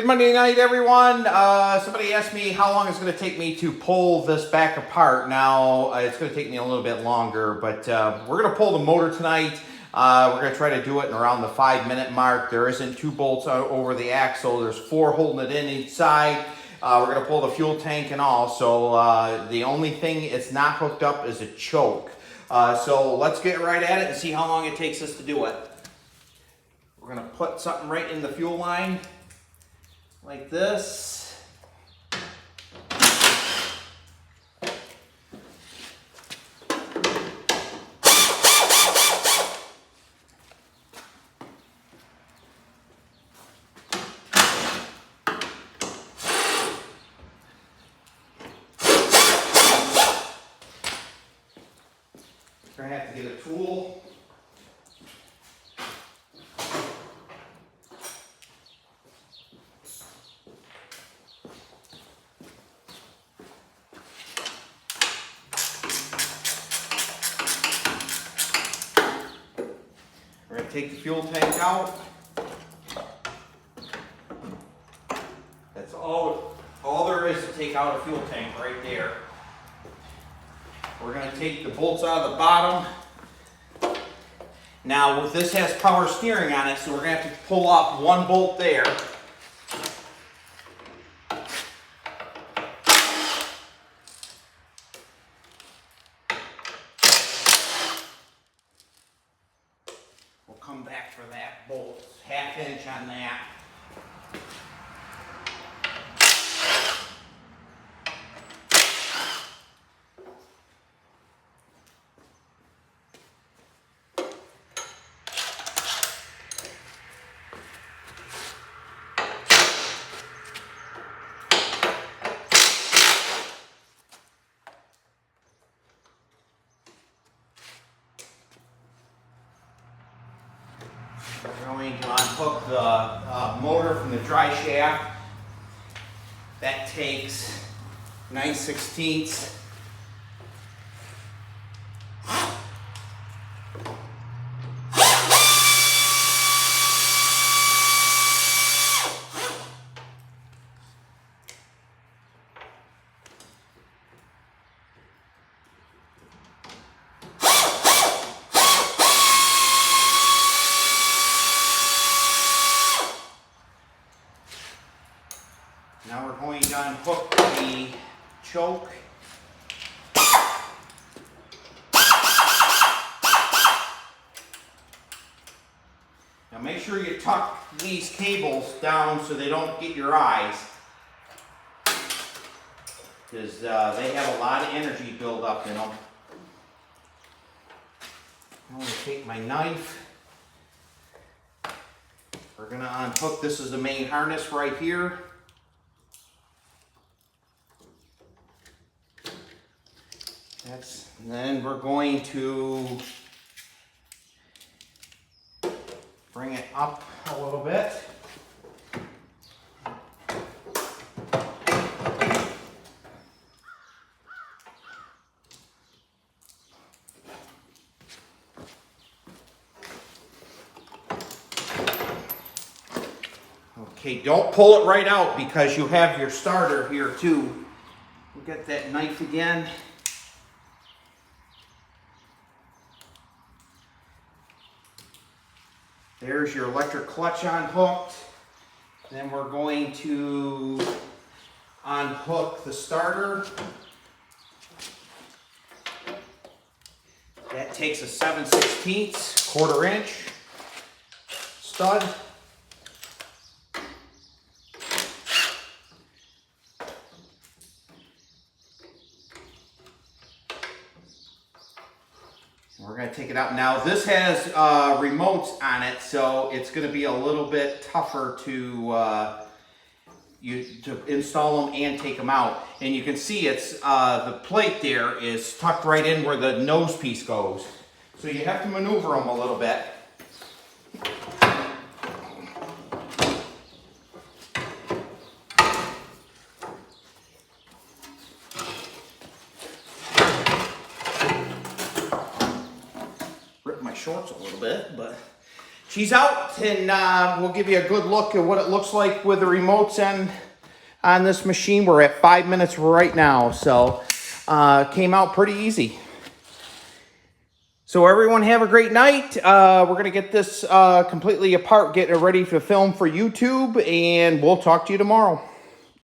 Good Monday night, everyone. Somebody asked me how long it's going to take me to pull this back apart. Now, it's going to take me a little bit longer, but we're going to pull the motor tonight. We're going to try to do it in around the 5-minute mark. There isn't 2 bolts over the axle. There's 4 holding it in each side. We're going to pull the fuel tank and all. So the only thing it's not hooked up is a choke. So let's get right at it and see how long it takes us to do it. We're going to put something right in the fuel line. Like this. We're going to have to get a tool. We're going to take the fuel tank out. That's all there is to take out a fuel tank right there. We're going to take the bolts out of the bottom. Now this has power steering on it, so we're going to have to pull off 1 bolt there. We'll come back for that bolt, 1/2 inch on that. We're going to unhook the motor from the dry shaft. That takes 9/16. Now we're going to unhook the choke. Now make sure you tuck these cables down so they don't get your eyes, because they have a lot of energy build up in them. I'm going to take my knife. We're going to unhook, this is the main harness right here. And then we're going to bring it up a little bit. Okay, don't pull it right out because you have your starter here too. We'll get that knife again. There's your electric clutch unhooked. Then we're going to unhook the starter. That takes a 7/16, 1/4 inch stud. We're going to take it out. Now this has remotes on it, so it's going to be a little bit tougher to install them and take them out. And you can see it's the plate there is tucked right in where the nose piece goes. So you have to maneuver them a little bit. Rip my shorts a little bit, but she's out, and we'll give you a good look at what it looks like with the remotes and on this machine. We're at 5 minutes right now, so came out pretty easy. So everyone have a great night. We're going to get this completely apart, getting it ready to film for YouTube, and we'll talk to you tomorrow.